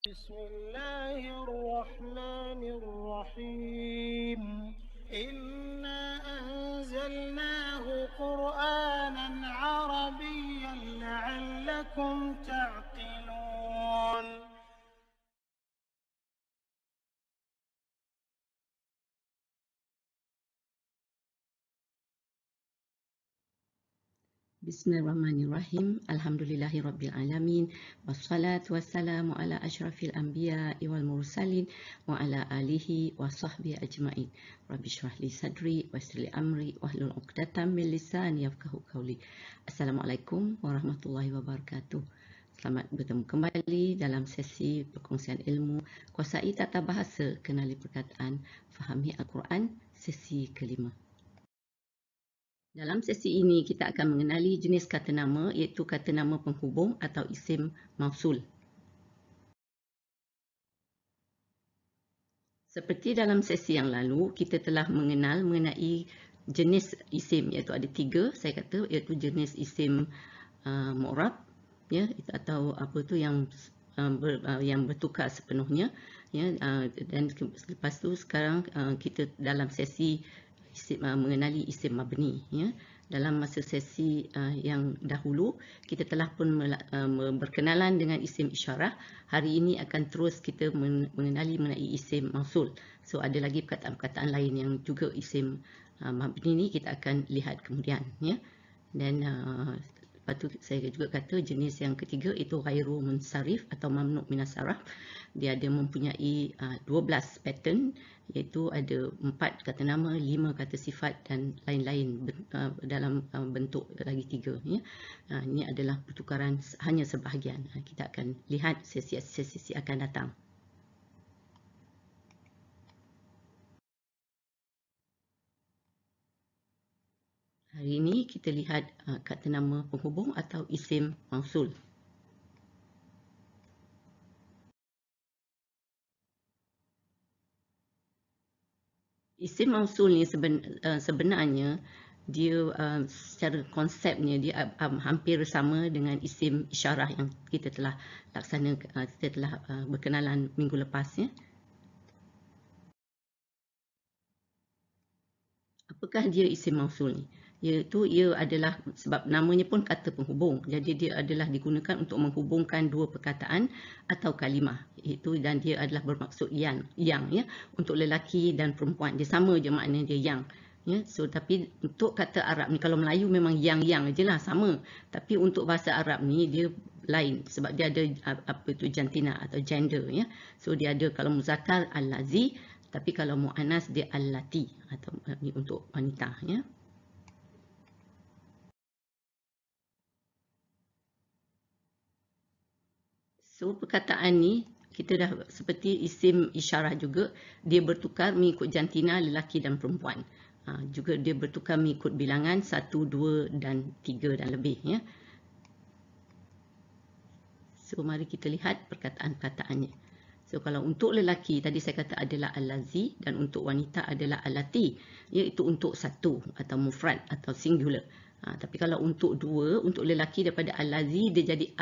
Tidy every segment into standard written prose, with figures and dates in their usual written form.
بسم الله الرحمن الرحيم إنا أنزلناه قرآنا عربيا لعلكم تعقلون. Bismillahirrahmanirrahim. Alhamdulillahirrabbilalamin. Wassalatu wassalamu ala asyrafil anbiya wal mursalin wa ala alihi wa sahbihi ajma'in. Rabbi syrah li sadri wa yassir li amri wahlul 'uqdatam min lisani yafqahu qawli. Assalamualaikum warahmatullahi wabarakatuh. Selamat bertemu kembali dalam sesi perkongsian ilmu Kuasai Tata Bahasa Kenali Perkataan Fahami Al-Quran sesi kelima. Dalam sesi ini kita akan mengenali jenis kata nama iaitu kata nama penghubung atau isim mausul. Seperti dalam sesi yang lalu, kita telah mengenai jenis isim iaitu ada 3 saya kata iaitu jenis isim mu'rab ya atau apa tu yang bertukar sepenuhnya ya dan lepas tu sekarang kita dalam sesi mengenali isim mabni ya. Dalam masa sesi yang dahulu kita telah pun berkenalan dengan isim isyarah. Hari ini akan terus kita mengenali isim mausul. So ada lagi perkataan-perkataan lain yang juga isim mabni ni kita akan lihat kemudian ya. Dan lepas tu saya juga kata jenis yang ketiga itu ghairu munsarif atau mamnu' minas sarf. Dia ada mempunyai 12 pattern iaitu ada 4 kata nama, 5 kata sifat dan lain-lain dalam bentuk lagi 3 ya. Ini adalah pertukaran hanya sebahagian. Kita akan lihat sesi akan datang. Hari ini kita lihat kata nama penghubung atau isim mausul. Isim mausul ni sebenarnya dia secara konsepnya dia hampir sama dengan isim isyarah yang kita telah berkenalan minggu lepas ya. Apakah dia isim mausul ni? Iaitu ia adalah sebab namanya pun kata penghubung. Jadi dia adalah digunakan untuk menghubungkan dua perkataan atau kalimah. Dan dia adalah bermaksud yang ya untuk lelaki dan perempuan. Dia sama je makna dia yang. Ya, so tapi untuk kata Arab ni kalau Melayu memang yang je lah sama. Tapi untuk bahasa Arab ni dia lain sebab dia ada apa tu jantina atau gender ya. So dia ada kalau muzakkar allazi tapi kalau muannas dia allati atau ni untuk wanita ya. So perkataan ni kita dah seperti isim isyarah juga dia bertukar mengikut jantina lelaki dan perempuan. Juga dia bertukar mengikut bilangan 1, 2 dan 3 dan lebih ya. So mari kita lihat perkataan-perkataannya. So kalau untuk lelaki tadi saya kata adalah allazi dan untuk wanita adalah allati iaitu untuk satu atau mufrad atau singular. Tapi kalau untuk dua, untuk lelaki daripada allazi dia jadi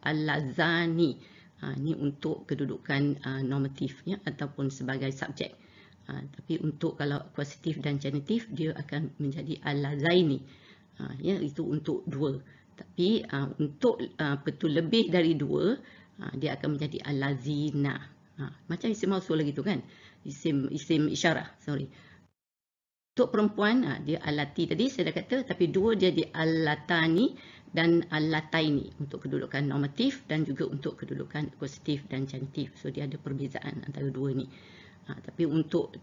allazani. Ini untuk kedudukan normatif ya ataupun sebagai subjek. Tapi untuk kalau akusatif dan genitif dia akan menjadi allazaini. Ya itu untuk dua. Tapi untuk betul lebih dari dua dia akan menjadi allazina. Macam isim mausul lagi tu kan. Isim isyarah, sorry. Untuk perempuan dia allati tadi saya dah kata tapi dua dia di allatani dan allataini untuk kedudukan normatif dan juga untuk kedudukan akusatif dan genitif. So dia ada perbezaan antara dua ni. Tapi untuk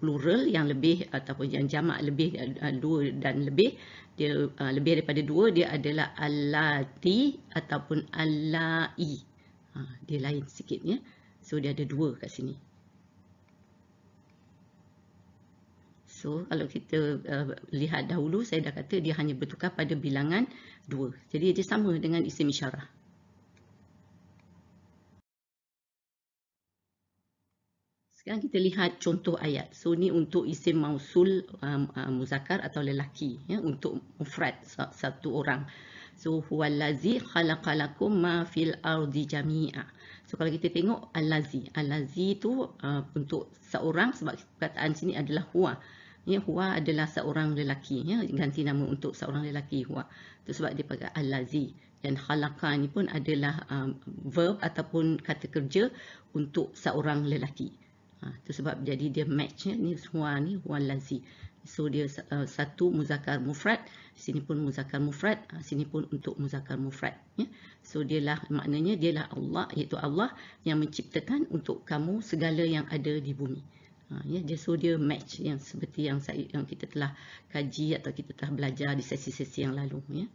plural yang lebih ataupun yang jamak lebih dua dan lebih dia lebih daripada dua dia adalah allati ataupun allai. Dia lain sikit ya. So dia ada dua kat sini. So kalau kita lihat dahulu saya dah kata dia hanya bertukar pada bilangan 2. Jadi dia sama dengan isim isyarah. Sekarang kita lihat contoh ayat. So ni untuk isim mausul muzakkar atau lelaki ya untuk mufrad satu orang. So huwallazi khalaqalakum ma fil ardi jami'a. So kalau kita tengok allazi tu untuk seorang, sebab perkataan sini adalah huwa. Ya, huwa adalah seorang lelaki, ya, ganti nama untuk seorang lelaki huwa. Itu sebab dia pakai allazi. Dan khalaqa ni pun adalah verb ataupun kata kerja untuk seorang lelaki. Itu sebab jadi dia match, ya. Ni huwa ni huwallazi. So dia satu muzakkar mufrad, sini pun muzakkar mufrad, sini pun untuk muzakkar mufrad, ya. So maknanya dialah Allah, iaitu Allah yang menciptakan untuk kamu segala yang ada di bumi. Ya, so dia match yang seperti yang kita telah kaji atau kita telah belajar di sesi-sesi yang lalu, ya.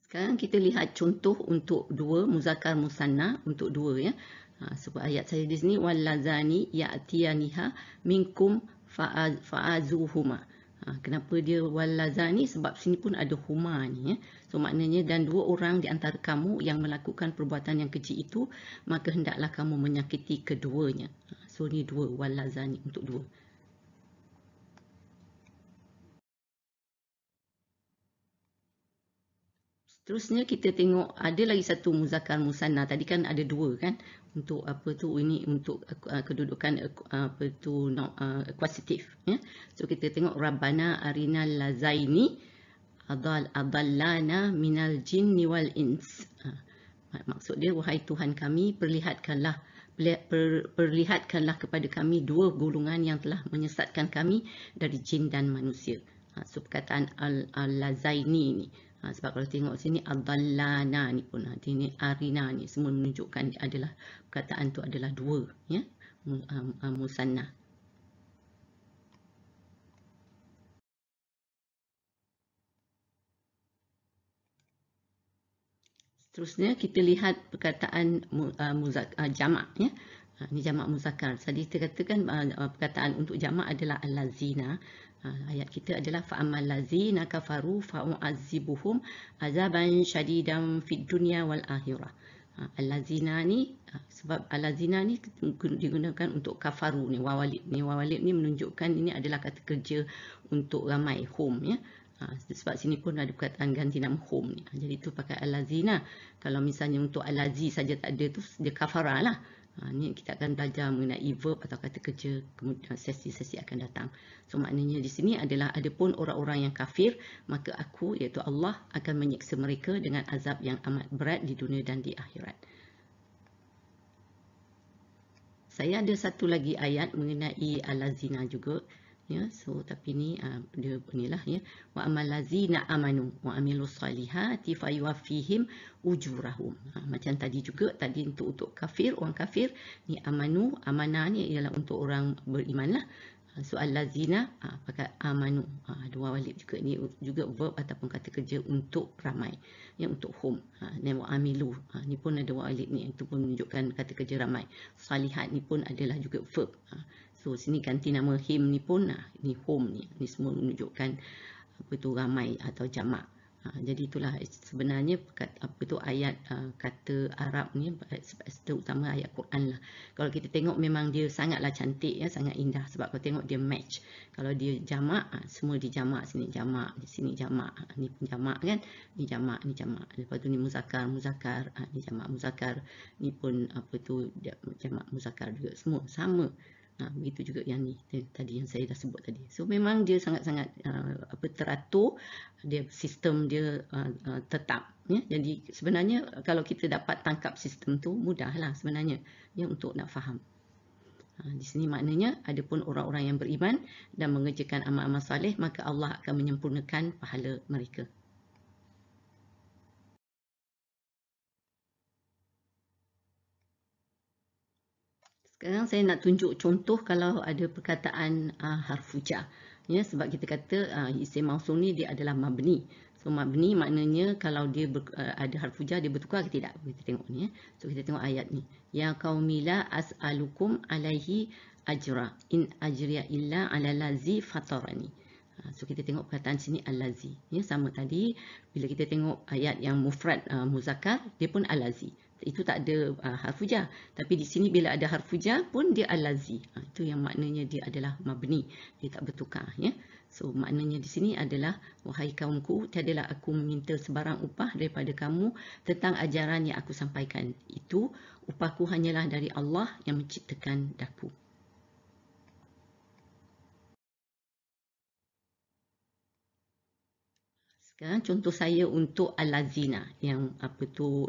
Sekarang kita lihat contoh untuk dua, muzakkar musanna untuk dua, ya. Sebab ayat saya di sini wallazani ya'tiyaniha minkum fa'azuhuma. Kenapa dia wallazani? Sebab sini pun ada huma ni, ya. So maknanya dan dua orang di antara kamu yang melakukan perbuatan yang keji itu, maka hendaklah kamu menyakiti keduanya. So ni dua, wallazani untuk dua. Terusnya kita tengok ada lagi satu muzakkar musanna. Tadi kan ada dua kan. Untuk apa tu, ini untuk kedudukan apa tu akuasitif, ya. So kita tengok Rabbana arinal lazaini adallana minal jinni wal ins. Maksud dia, wahai Tuhan kami, perlihatkanlah kepada kami dua golongan yang telah menyesatkan kami dari jin dan manusia. So perkataan al-lazaini ni. Sebab kalau tengok sini adallana ni pun, ini arina ni semua menunjukkan adalah perkataan tu adalah dua, ya, musanna. Seterusnya kita lihat perkataan jamak, ya. Ini jamak muzakkar. Tadi kita katakan perkataan untuk jamak adalah allazina. Ayat kita adalah fa'amal lazina kafaru fa'u'azzibuhum azaban syadidan fid dunya wal akhirah. Allazina ni, sebab allazina ni digunakan untuk kafaru ni, wawalid ni menunjukkan ini adalah kata kerja untuk ramai, hum, ya. Sebab sini pun ada perkataan ganti nama hum ni. Jadi tu pakai allazina. Kalau misalnya untuk allazi saja tak ada tu, dia kafara lah. Ni kita akan belajar mengenai verb atau kata kerja kemudian sesi-sesi akan datang. So maknanya di sini adalah adapun orang-orang yang kafir, maka aku iaitu Allah akan menyiksa mereka dengan azab yang amat berat di dunia dan di akhirat. Saya ada satu lagi ayat mengenai al-lazina juga, ya. So tapi ni dia inilah, ya, wa amal lazina amanu wa amilus solihati fayuwaffihim ujurahum. Macam tadi juga, tadi untuk kafir, orang kafir ni amanu, amanah ni ialah untuk orang beriman lah. So al-lazina pakai amanu, dua walid juga, ni juga verb ataupun kata kerja untuk ramai, ya, untuk hum. Dan wa amilu ni pun ada walid ni, itu pun menunjukkan kata kerja ramai. Salihat ni pun adalah juga verb. So sini ganti nama him ni pun, ni hum ni semua menunjukkan apa tu ramai atau jamak. Jadi itulah sebenarnya apa tu ayat kata Arab ni, terutama ayat Quran lah. Kalau kita tengok memang dia sangatlah cantik, ya, sangat indah. Sebab kalau tengok dia match. Kalau dia jamak, semua dijamak, sini jamak, di sini jamak, ni pun jamak kan, ni jamak, ni jamak. Lepas tu ni muzakkar, ni jamak muzakkar, ni pun apa tu jamak muzakkar juga, semua sama. Begitu juga yang ni tadi yang saya dah sebut tadi. So memang dia sangat-sangat teratur, dia sistem dia tetap, ya. Jadi sebenarnya kalau kita dapat tangkap sistem tu, mudahlah sebenarnya, ya, untuk nak faham. Di sini maknanya adapun orang-orang yang beriman dan mengerjakan amal-amal soleh, maka Allah akan menyempurnakan pahala mereka. Sekarang saya nak tunjuk contoh kalau ada perkataan harfu jar, ya, sebab kita kata isim mausul ni dia adalah mabni. So mabni maknanya kalau dia ada harfu jar, dia bertukar ke tidak? Kita tengok ni, ya. So kita tengok ayat ni. Ya qaumi la as'alukum alaihi ajra in ajriya illa 'alal ladzi fatarani. So kita tengok perkataan sini al-lazi, ya, sama tadi bila kita tengok ayat yang mufrad muzakkar, dia pun al-lazi. Itu tak ada harfu jar. Tapi di sini bila ada harfu jar pun dia al-lazi. Itu yang maknanya dia adalah mabni. Dia tak bertukar, ya. So maknanya di sini adalah, wahai kaumku, tiadalah aku meminta sebarang upah daripada kamu tentang ajaran yang aku sampaikan. Itu upahku hanyalah dari Allah yang menciptakan daku. Sekarang contoh saya untuk al-lazina yang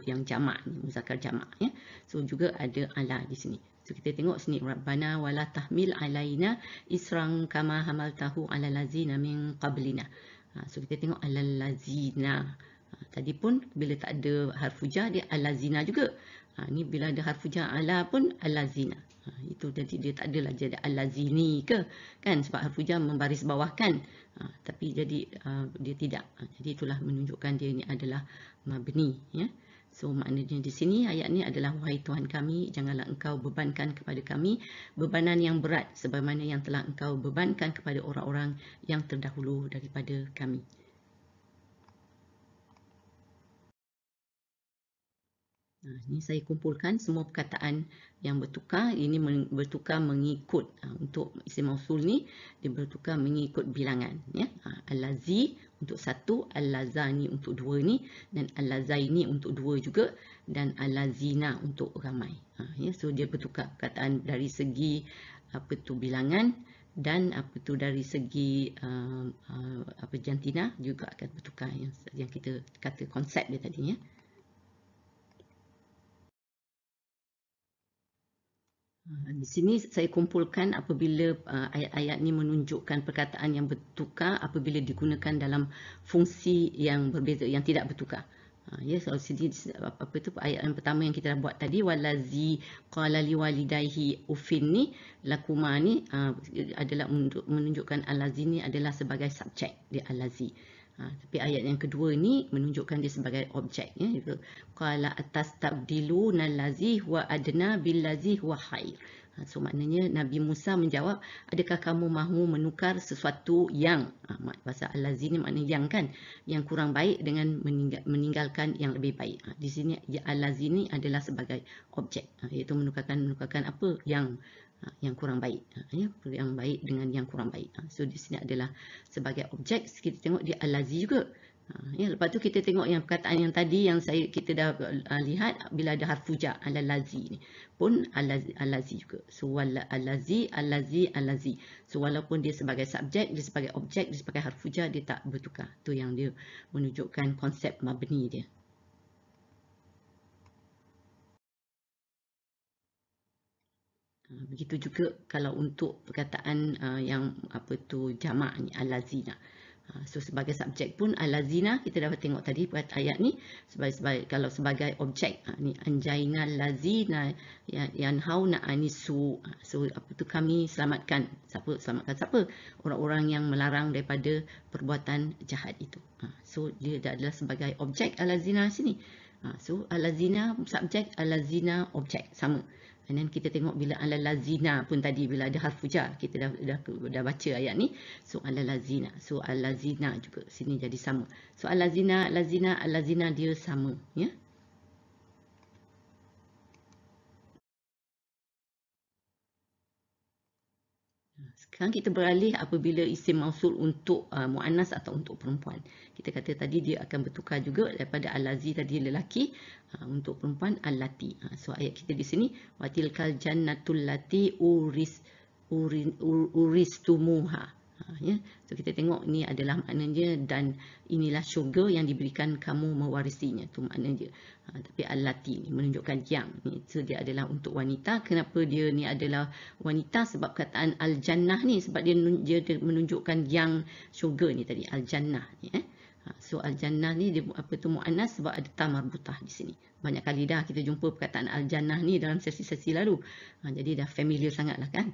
yang jamak ni, muzakkar jamak ya. So juga ada ala di sini. So kita tengok sini, Rabbana wala tahmil alaina isran kama hamaltahu ala lazina min qablina. So kita tengok alal lazina. Tadi pun bila tak ada harfu jar dia al-lazina juga. Ni bila ada harfu jar ala pun al-lazina. Itu jadi dia tak adalah jadi al-lazini ke kan, sebab harfu jar membaris bawahkan. Tapi jadi dia tidak. Jadi itulah menunjukkan dia ini adalah mabni ya. So maknanya di sini ayat ni adalah, wahai Tuhan kami, janganlah engkau bebankan kepada kami bebanan yang berat sebagaimana yang telah engkau bebankan kepada orang-orang yang terdahulu daripada kami. Ini saya kumpulkan semua perkataan yang bertukar. Ini bertukar mengikut untuk isim mausul ni, dia bertukar mengikut bilangan ya. Al-lazi untuk 1, al-lazani untuk 2 ni, dan al-lazaini untuk 2 juga, dan al-lazina untuk ramai. Ya, so dia bertukar perkataan dari segi bilangan, dan dari segi jantina juga akan bertukar, yang kita kata konsep dia tadi ya. Di sini saya kumpulkan apabila ayat-ayat ni menunjukkan perkataan yang bertukar apabila digunakan dalam fungsi yang berbeza, yang tidak bertukar. Ya, so sini ayat yang pertama yang kita dah buat tadi, walazi qala liwalidayhi ufin ni, lakuma ni adalah menunjukkan al-lazi ni adalah sebagai subjek dia al-lazi. Tapi ayat yang kedua ni menunjukkan dia sebagai objek ya. Qala atastabdiluna allazi huwa adna billazi huwa khair. So maknanya Nabi Musa menjawab, adakah kamu mahu menukar sesuatu yang bahasa allazi ni maknanya yang kan, yang kurang baik dengan meninggalkan yang lebih baik. Di sini allazi ni adalah sebagai objek, iaitu menukarkan apa yang kurang baik ya, yang baik dengan yang kurang baik. So di sini adalah sebagai objek. Kita tengok dia al-lazi juga ya. Lepas tu kita tengok yang perkataan yang tadi yang kita dah lihat, bila ada harfu jar al-lazi ni pun al-lazi juga. So al-lazi. So walaupun dia sebagai subjek, dia sebagai objek, dia sebagai harfu jar, dia tak bertukar. Tu yang dia menunjukkan konsep mabni dia. Begitu juga kalau untuk perkataan yang jamak ni al-lazina. So sebagai subjek pun al-lazina, kita dapat tengok tadi pada ayat ni kalau sebagai objek ni, anjaina al-lazina yanhauna anisu. So kami selamatkan siapa? Orang-orang yang melarang daripada perbuatan jahat itu. So dia adalah sebagai objek al-lazina sini. So al-lazina subjek, al-lazina objek, sama. Dan kita tengok bila al-lazina pun tadi, bila ada harfu jar, kita dah baca ayat ni. So al-lazina. So al-lazina juga sini jadi sama. So al-lazina dia sama ya. Sekarang kita beralih apabila isim mausul untuk muannas atau untuk perempuan. Kita kata tadi dia akan bertukar juga daripada al-lazi tadi lelaki, untuk perempuan al-lati. So ayat kita di sini, wa tilkal jannatul lati uristumuha. Ya. So kita tengok ni adalah maknanya, dan inilah syurga yang diberikan kamu mewarisinya. Tu maknanya. Tapi al-lati ni menunjukkan yang ni. So dia adalah untuk wanita. Kenapa dia ni adalah wanita? Sebab kataan al-jannah ni, sebab dia menunjukkan yang syurga ni tadi, al-jannah ni. So al-jannah ni dia muannas sebab ada ta marbutah di sini. Banyak kali dah kita jumpa perkataan al-jannah ni dalam sesi-sesi lalu. Jadi dah familiar sangatlah kan.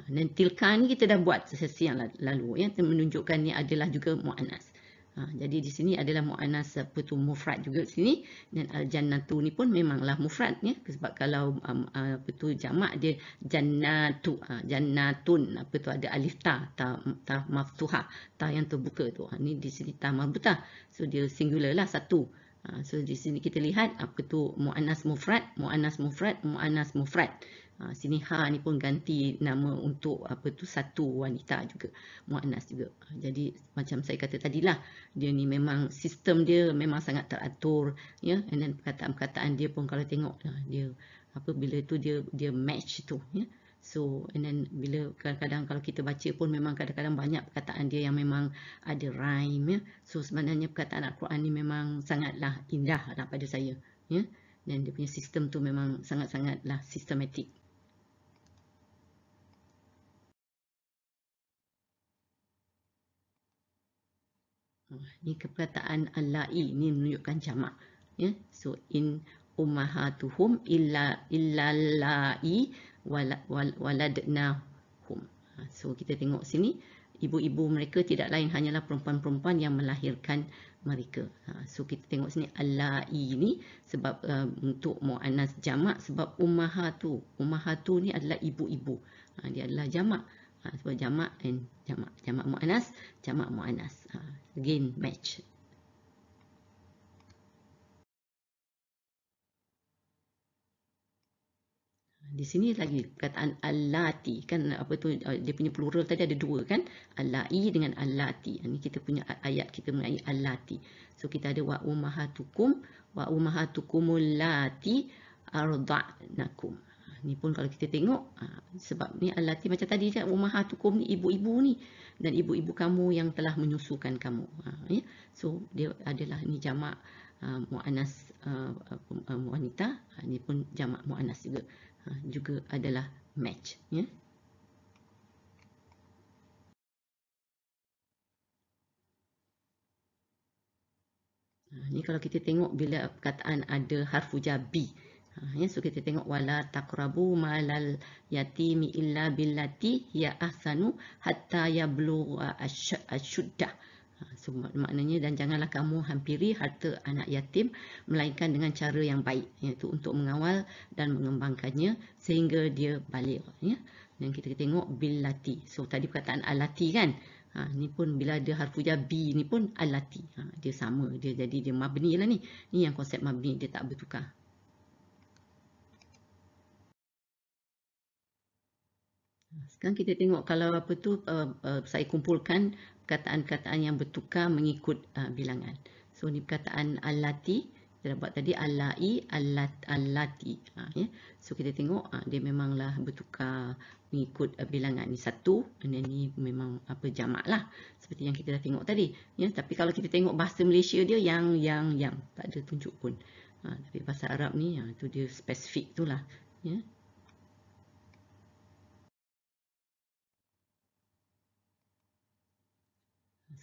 Dan tilka ni kita dah buat sesi yang lalu ya, menunjukkan ni adalah juga muannas. Jadi di sini adalah muannas mufrad juga sini, dan al-jannatu ni pun memanglah mufrad ya, sebab kalau jamak dia jannatu, jannatun, ada alif ta maftuha, ta yang terbuka tu. Ni di sini ta marbutah. So dia singular lah, satu. So di sini kita lihat muannas mufrad. Sini ha ni pun ganti nama untuk satu wanita juga, muannas juga. Jadi macam saya kata tadilah, dia ni memang sistem dia memang sangat teratur, ya. And then perkataan-perkataan dia pun kalau tengok dia bila tu dia match tu, ya. So and then bila kadang-kadang kalau kita baca pun memang kadang-kadang banyak perkataan dia yang memang ada rhyme, ya. So sebenarnya perkataan Al-Quran ni memang sangatlah indah pada saya, ya. Dan dia punya sistem tu memang sangat-sangatlah sistematik. Ni perkataan allai ni menunjukkan jamak, ya. So in ummahatuhum illa lai waladnahum. So kita tengok sini, ibu-ibu mereka tidak lain hanyalah perempuan-perempuan yang melahirkan mereka. So kita tengok sini allai ni sebab untuk muannas jamak, sebab ummahatu ni adalah ibu-ibu. Dia adalah jamak. Sebab jamak and jamak muannas, jamak muannas. Again match. Di sini lagi perkataan allati, kan dia punya plural tadi ada dua kan, allai dengan allati. Ini kita punya ayat kita mengenai allati. So kita ada wa ummahatukumul lati arda'nakum. Ni pun kalau kita tengok, sebab ni allati macam tadi kan, ummahatukum ni ibu-ibu ni, dan ibu-ibu kamu yang telah menyusukan kamu. Ya? So dia adalah ni jamak muannas wanita. Ni pun jamak muannas juga adalah match, ya. Ni kalau kita tengok bila perkataan ada harfu jabi, ya, so kita tengok wala taqrabu malal yatimi illa billati hiya ahsanu hatta yablugha asyuddah. So maknanya, dan janganlah kamu hampiri harta anak yatim melainkan dengan cara yang baik, iaitu untuk mengawal dan mengembangkannya sehingga dia baligh, ya. Dan kita tengok billati. So tadi perkataan alati kan, ni pun bila ada harfu jabi ni pun alati, dia sama, dia jadi dia mabni lah ni. Ni yang konsep mabni, dia tak bertukar. Sekarang kita tengok kalau saya kumpulkan perkataan-perkataan yang bertukar mengikut bilangan. So ni perkataan allati, kita buat tadi allai, allati, ya. So kita tengok dia memanglah bertukar mengikut bilangan. Ni satu, dan ni memang jamak lah, seperti yang kita dah tengok tadi, ya. Tapi kalau kita tengok bahasa Malaysia dia yang tak ada tunjuk pun. Tapi bahasa Arab ni tu dia spesifik tu lah, ya.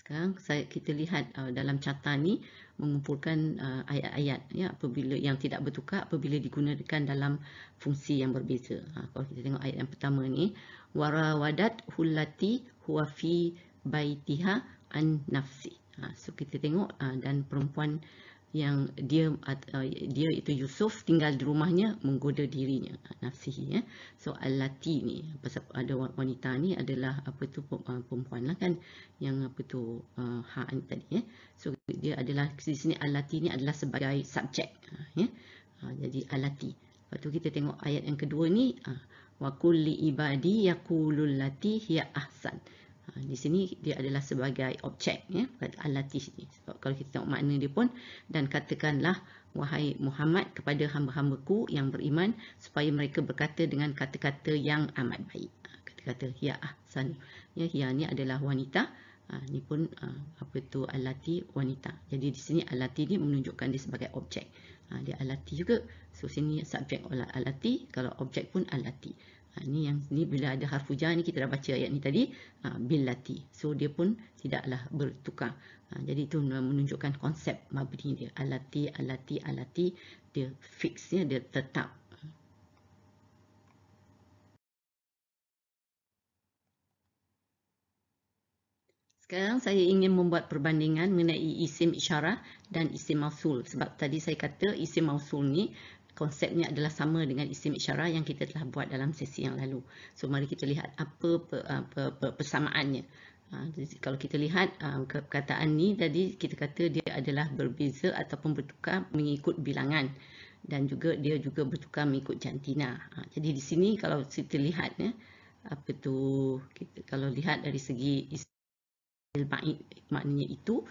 Sekarang kita lihat dalam carta ni mengumpulkan ayat-ayat, ya, apabila yang tidak bertukar apabila digunakan dalam fungsi yang berbeza. Kalau kita tengok ayat yang pertama ni, warawadat hullati huwa fi baitiha an nafsi. So kita tengok dan perempuan yang dia itu Yusuf tinggal di rumahnya menggoda dirinya, nafsihi, ya. So allati ni ada wanita ni adalah perempuan lah kan, yang ha ni tadi, ya. So dia adalah di sini allati ni adalah sebagai subjek, ya. Jadi allati. Lepas tu kita tengok ayat yang kedua ni, wa kulli ibadi yaqulul lati hiya ahsan. Di sini dia adalah sebagai objek, ya, allati ni. Sebab kalau kita tengok makna dia pun, dan katakanlah wahai Muhammad kepada hamba-hambaku yang beriman supaya mereka berkata dengan kata-kata yang amat baik. Kata-kata hiya ahsan, ya, hiya ni adalah wanita. Ni pun allati, wanita. Jadi di sini allati ni menunjukkan dia sebagai objek. Dia allati juga. So sini subjek allati, kalau objek pun allati. Ni bila ada harfu jar ni, kita dah baca ayat ni tadi, billati. So dia pun tidaklah bertukar. Jadi itu menunjukkan konsep mabni dia. Allati, dia fix, ya, dia tetap. Sekarang saya ingin membuat perbandingan mengenai isim isyarah dan isim mausul. Sebab tadi saya kata isim mausul ni konsepnya adalah sama dengan isim isyarah yang kita telah buat dalam sesi yang lalu. So mari kita lihat apa persamaannya. Jadi kalau kita lihat perkataan ni tadi, kita kata dia adalah berbeza ataupun bertukar mengikut bilangan. dan juga dia juga bertukar mengikut jantina. Jadi di sini kalau kita lihat kalau lihat dari segi maknanya itu,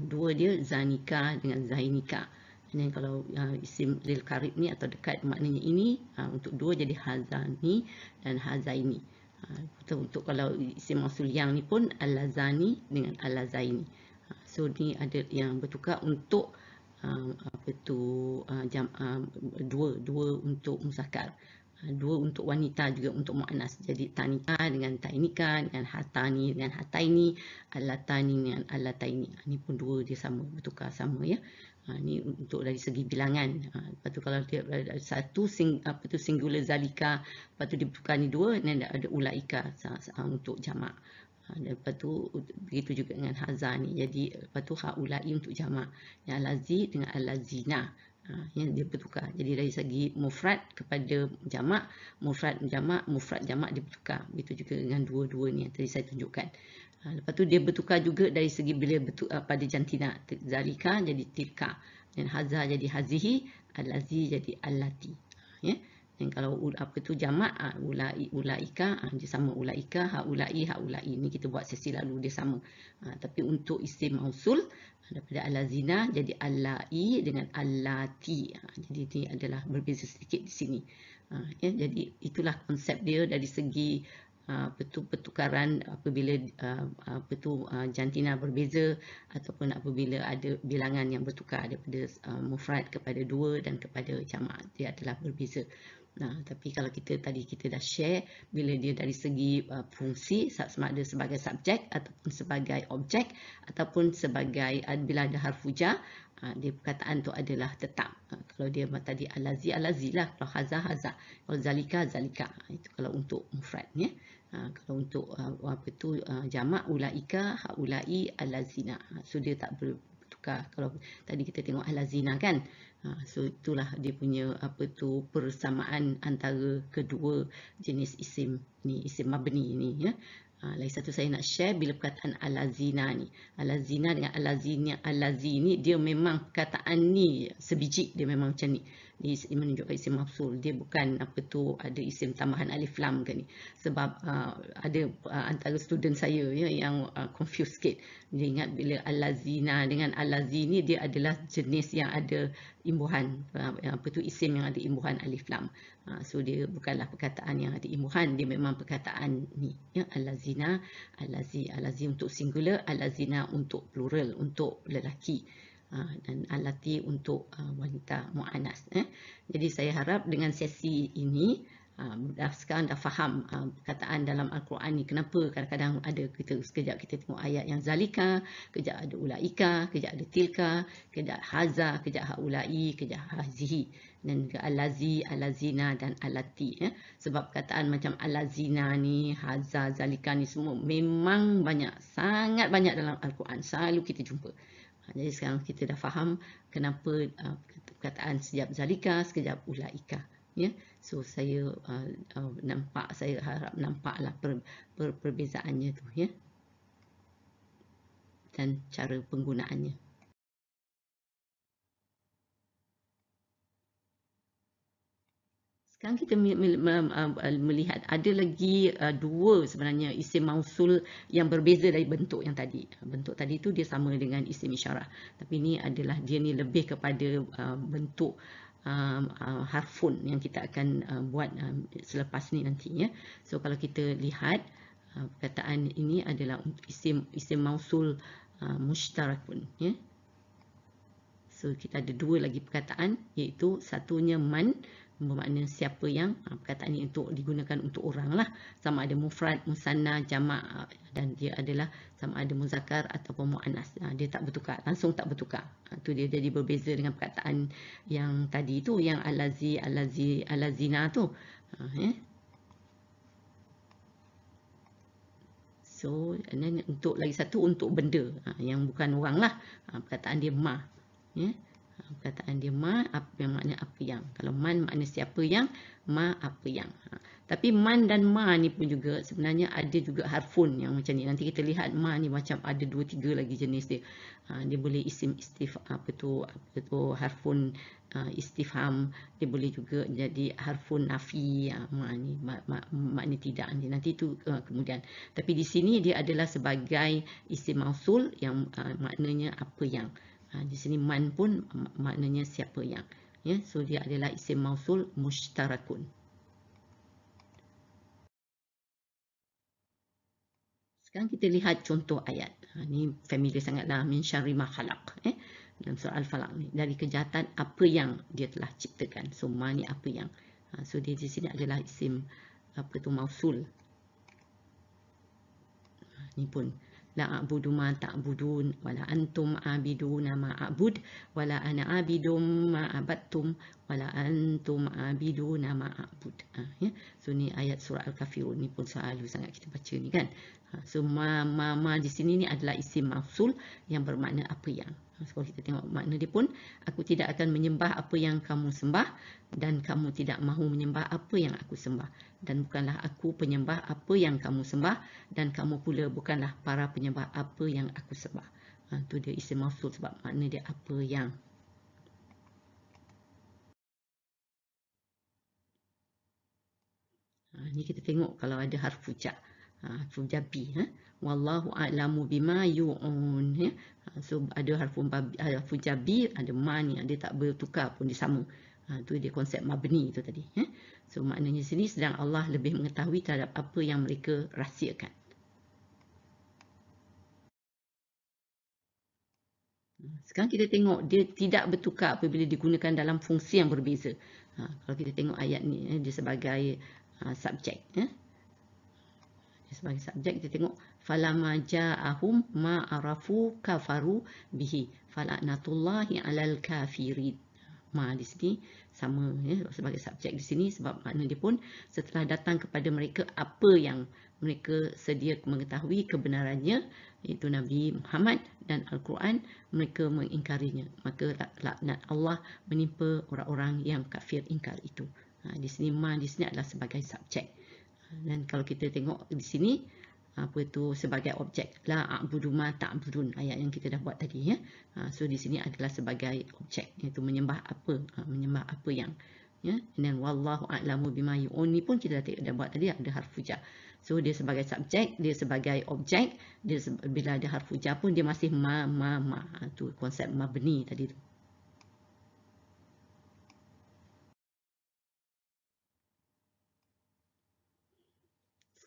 dua dia zanika dengan zainika. Dan kalau isim lil qarib ni atau dekat maknanya ini, untuk dua jadi hazani dan hazaini. Untuk kalau isim mausul yang ni pun alazani dengan alazaini. So ni ada yang bertukar untuk dua untuk muzakkar, dua untuk wanita juga untuk muannas. Jadi tanika dengan tainika, dengan hatani dengan hataini, alatani dengan alataini. Ini pun dua dia sama, bertukar sama ya. Ini untuk dari segi bilangan. Lepas tu kalau dia satu singular zalika, lepas tu ditukar ni dua, dan ada ulaika untuk jamak. Dan lepas tu begitu juga dengan haza ni. Jadi lepas tu haulai untuk jamak. Yang alazi dengan alazina. Yang dia bertukar. Jadi dari segi mufrad kepada jamak, mufrad jamak dia bertukar. Begitu juga dengan dua-dua ni yang tadi saya tunjukkan. Lepas tu dia bertukar juga dari segi bila pada jantina. Zalika jadi tilka, dan haza jadi hazihi, alazi jadi allati. Ya. Dan kalau jamak, ulaika, dia sama ulaika, haulai. Ini kita buat sesi lalu, dia sama. Tapi untuk isim mausul, daripada alazina jadi allai dengan allati. Jadi ini adalah berbeza sedikit di sini. Ya, jadi itulah konsep dia dari segi pertukaran apabila jantina berbeza ataupun apabila ada bilangan yang bertukar daripada mufrad kepada dua dan kepada jamak, dia adalah berbeza. Tapi kalau kita dah share, bila dia dari segi fungsi, sama ada sebagai subjek ataupun sebagai objek ataupun sebagai bila ada harfu jar, dia perkataan tu adalah tetap. Kalau dia tadi alazi lah, kalau haza, kalau zalika. Itu kalau untuk mufrad ya. Kalau untuk jamak, ulaika, haulai, alazina. So dia tak bertukar. Kalau tadi kita tengok alazina kan. So itulah dia punya persamaan antara kedua jenis isim ni, isim mabni ni ya. Lagi satu saya nak share bila perkataan alazina ni. Alazina dengan alazi ni dia memang perkataan ni sebiji, dia memang macam ni. Dia menunjukkan isim mafsul. Dia bukan ada isim tambahan alif lam ke ni. Sebab ada antara student saya ya yang confused sikit. Dia ingat bila alazina dengan alazi ni dia adalah jenis yang ada imbuhan, isim yang ada imbuhan alif lam. So dia bukanlah perkataan yang ada imbuhan, dia memang perkataan ni ya, alazina, alazi untuk singular, alazina untuk plural, untuk lelaki, dan alati untuk wanita muannas. Jadi saya harap dengan sesi ini sekarang dah faham perkataan dalam Al-Quran ni kenapa kadang-kadang ada sekejap kita tengok ayat yang zalika, kejap ada ulaika, kejap ada tilka, kejap haza, kejap haulai, kejap hazihi, dan juga alazi, alazina dan alati ya. Sebab perkataan macam alazina ni, haza, zalika ni semua memang banyak, sangat banyak dalam Al-Quran, selalu kita jumpa. Jadi sekarang kita dah faham kenapa perkataan sekejap zalika, sekejap ulaika ya. So saya harap nampaklah perbezaannya tu ya, dan cara penggunaannya. Sekarang kita melihat ada lagi dua sebenarnya isim mausul yang berbeza dari bentuk yang tadi. Bentuk tadi tu dia sama dengan isim isyarah, tapi ini adalah dia ni lebih kepada bentuk harfun yang kita akan buat selepas ni nanti ya. So kalau kita lihat perkataan ini adalah untuk isim mausul mushtarakun ya. So kita ada dua lagi perkataan, iaitu satunya man, bermakna siapa yang, perkataan ini untuk digunakan untuk orang lah, sama ada mufrad, musanna, jamak, dan dia adalah sama ada muzakkar ataupun muannas. Dia tak bertukar, langsung tak bertukar. Itu dia jadi berbeza dengan perkataan yang tadi tu, yang alazi, alazina tu. So dan untuk lagi satu untuk benda yang bukan orang lah, perkataan dia ma ya. Perkataan dia ma yang makna apa yang. Kalau man makna siapa yang, ma apa yang. Tapi man dan ma ni pun juga sebenarnya ada juga harfun yang macam ni. Nanti kita lihat ma ni macam ada 2-3 lagi jenis dia. Dia boleh isim apa tu harfun istifham, dia boleh juga jadi harfun nafi. Ma ni makna tidak ni. Nanti tu kemudian. Tapi di sini dia adalah sebagai isim mausul yang maknanya apa yang. Di sini man pun maknanya siapa yang. Ya, so dia adalah isim mausul mushtarakun. Sekarang kita lihat contoh ayat. Ini familiar sangatlah, min syarri ma khalaq. Dalam surah Al-Falaq ni, dari kejahatan apa yang dia telah ciptakan. So ma ni apa yang. So dia di sini adalah isim apa tu mausul. Ni pun la a'budu ma ta'budun wala antum a'biduna ma a'bud wala ana a'bidum ma abattum wala antum a'biduna ma a'bud. Ya. So ni ayat surah Al-Kafirun ni pun selalu sangat kita baca ni kan. So ma di sini ni adalah isim mausul yang bermakna apa yang. So kalau kita tengok makna dia pun, aku tidak akan menyembah apa yang kamu sembah dan kamu tidak mahu menyembah apa yang aku sembah, dan bukanlah aku penyembah apa yang kamu sembah dan kamu pula bukanlah para penyembah apa yang aku sembah. Tu dia isim mausul sebab makna dia apa yang. Ni kita tengok kalau ada harfu jar. Harfu jabi. Wallahu a'lamu bima yu'un. So ada harfu jabi, ada ma ni, dia tak bertukar pun, dia sama. Tu dia konsep mabni tu tadi. So maknanya sini sedang Allah lebih mengetahui terhadap apa yang mereka rahsiakan. Sekarang kita tengok dia tidak bertukar apabila digunakan dalam fungsi yang berbeza. Kalau kita tengok ayat ni, dia sebagai subjek. Sebagai subjek kita tengok falamma ja'ahum ma arafu kafaru bihi fala'natullahi 'alal kafirin. Ma di sini sama sebagai subjek di sini sebab makna dia pun setelah datang kepada mereka apa yang mereka sedia mengetahui kebenarannya, iaitu Nabi Muhammad dan Al-Quran, mereka mengingkarinya, maka laknat Allah menimpa orang-orang yang kafir ingkar itu. Di sini ma di sini adalah sebagai subjek. Dan kalau kita tengok di sini apa itu sebagai objek, la a'budu ma ta'budun, ayat yang kita dah buat tadi so di sini adalah sebagai objek, iaitu menyembah apa, menyembah apa yang dan wallahu a'lamu bima yu'un ni pun kita dah buat tadi, ada harfu jar. So dia sebagai subjek, dia sebagai objek, dia bila ada harfu jar pun dia masih ma tu konsep mabni tadi tu.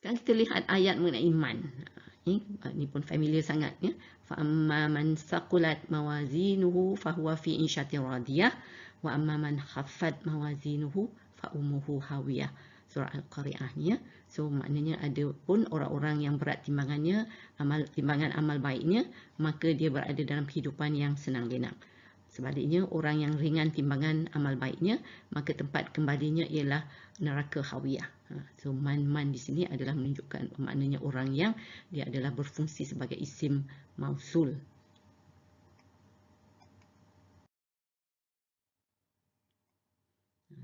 Sekarang kita lihat ayat mengenai iman. Ini pun familiar sangat. Fa amma man saqulat mawazinuhu fahuwa fi insyatin radiyah wa amma man khaffat mawazinuhu fa ummuhu hawiyah. Surah Al-Qari'ah ni. So maknanya ada pun orang-orang yang berat timbangannya, timbangan amal baiknya, maka dia berada dalam kehidupan yang senang lenang. Sebaliknya orang yang ringan timbangan amal baiknya, maka tempat kembalinya ialah neraka hawiyah. So man di sini adalah menunjukkan maknanya orang yang dia adalah berfungsi sebagai isim mausul.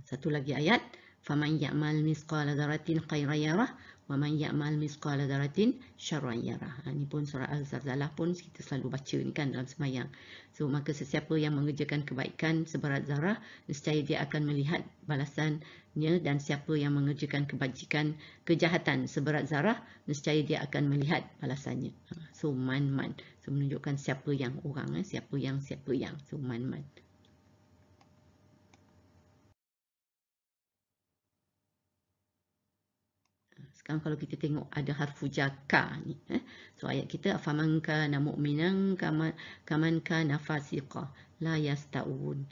Satu lagi ayat, faman ya'mal misqala dzarratin khairan yarah wa man ya'mal misqala dzarratin syarran yarah. Ini pun surah Al-Zalzalah pun kita selalu baca ni kan dalam sembahyang. So maka sesiapa yang mengerjakan kebaikan seberat zarah, nescaya dia akan melihat balasannya, dan siapa yang mengerjakan kebajikan kejahatan seberat zarah, nescaya dia akan melihat balasannya. So man. So menunjukkan siapa yang orang, siapa yang. So man. Sekarang kalau kita tengok ada harfu jar ka ni, so ayat kita afaman kana mu'minan kaman kana fasiqa la yastaun.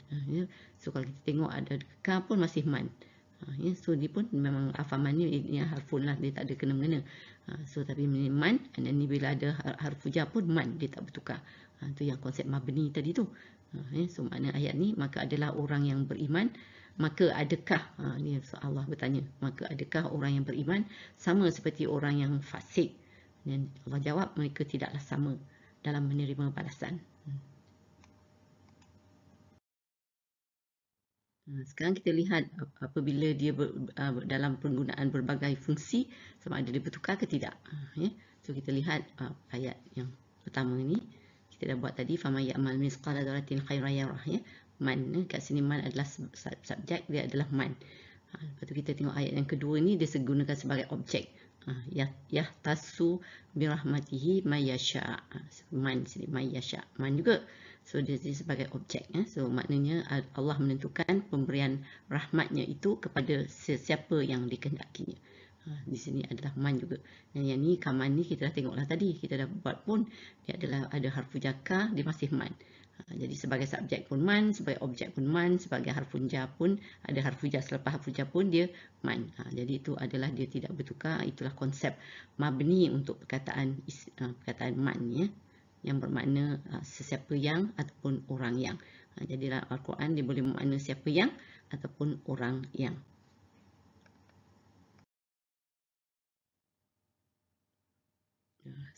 So kalau kita tengok ada ka pun masih man. So dia pun memang afaman ni harful lah, dia tak ada kena-mengena. So tapi man, dan ni bila ada harfu jar pun man, dia tak bertukar. Tu yang konsep mabni tadi tu. So makna ayat ni, maka adalah orang yang beriman, maka adakah, ni Allah bertanya, maka adakah orang yang beriman sama seperti orang yang fasik? Dan Allah jawab, mereka tidaklah sama dalam menerima balasan. Sekarang kita lihat apabila dia dalam penggunaan berbagai fungsi, sama ada dia bertukar ke tidak. Ya. So kita lihat ayat yang pertama ini. Kita dah buat tadi, faman ya'mal misqala dzarratin khairan yarah, ya. Man, kat sini man adalah subjek, dia adalah man. Lepas tu kita tengok ayat yang kedua ni, dia gunakan sebagai objek. Yahtassu birahmatihi mayyasha. Man sini mayyasha, man juga. So dia sebagai objek, ya. So maknanya Allah menentukan pemberian rahmatnya itu kepada sesiapa yang dikehendakinya. Di sini adalah man juga. Dan yang ni kaman ni kita dah tengoklah tadi, kita dah buat pun, dia adalah ada harfu jakar, dia masih man. Jadi sebagai subjek pun man, sebagai objek pun man, sebagai harfun jar pun ada harfu jar, selepas harfu jar pun dia man. Jadi itu adalah dia tidak bertukar. Itulah konsep mabni untuk perkataan man, ya, yang bermakna sesiapa yang ataupun orang yang. Jadi dalam Al-Quran dia boleh bermakna siapa yang ataupun orang yang.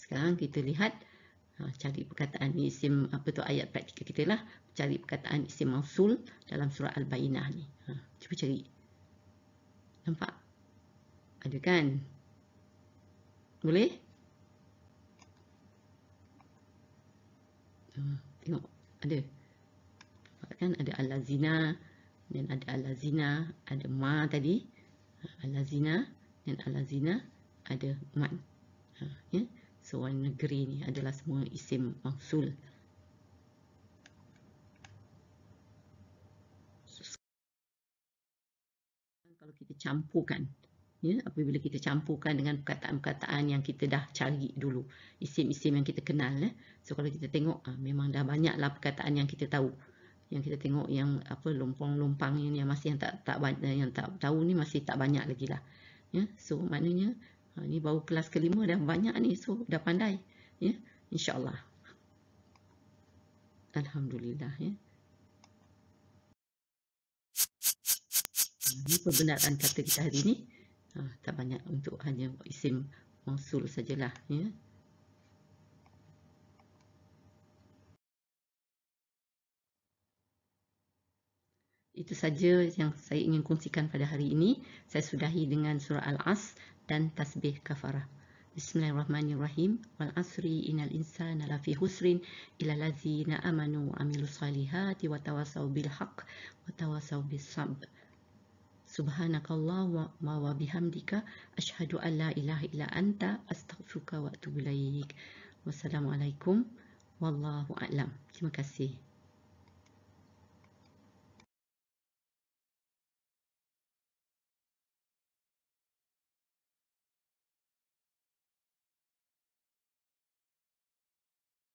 Sekarang kita lihat cari perkataan isim, apa tu ayat praktikal kita lah, cari perkataan isim mausul dalam surah Al-Bayyinah ni. Cuba cari. Nampak? Ada kan? Boleh? Tengok, ada. Nampak kan? Ada al-lazina, dan ada al-lazina, ada ma tadi, al-lazina, dan al-lazina ada man. Ya? So warna negeri ni adalah semua isim mausul. Kalau kita campurkan, ya, apabila kita campurkan dengan perkataan-perkataan yang kita dah cari dulu, isim-isim yang kita kenal, so kalau kita tengok memang dah banyaklah perkataan yang kita tahu. Yang kita tengok yang apa lompang-lompang yang masih yang tak tahu ni masih tak banyak lagi lah. Ya, so maknanya ni baru kelas kelima dah banyak ni, so dah pandai, ya, insya-Allah. Alhamdulillah, ya. Ini perbendaharaan kata kita hari ni. Tak banyak, untuk hanya isim mausul sajalah, ya. Itu saja yang saya ingin kongsikan pada hari ini. Saya sudahi dengan surah Al-Asr dan tasbih kafarah. Bismillahirrahmanirrahim. Wal asri innal insana lafi husrin illa allazina amanu wa amilus solihati wa tawasaw bil haqq wa tawasaw bis sabr. Subhanakallah wa bihamdika asyhadu an la ilaha illa anta astaghfiruka wa atubu ilaik. Wassalamualaikum wallahu a'lam. Terima kasih.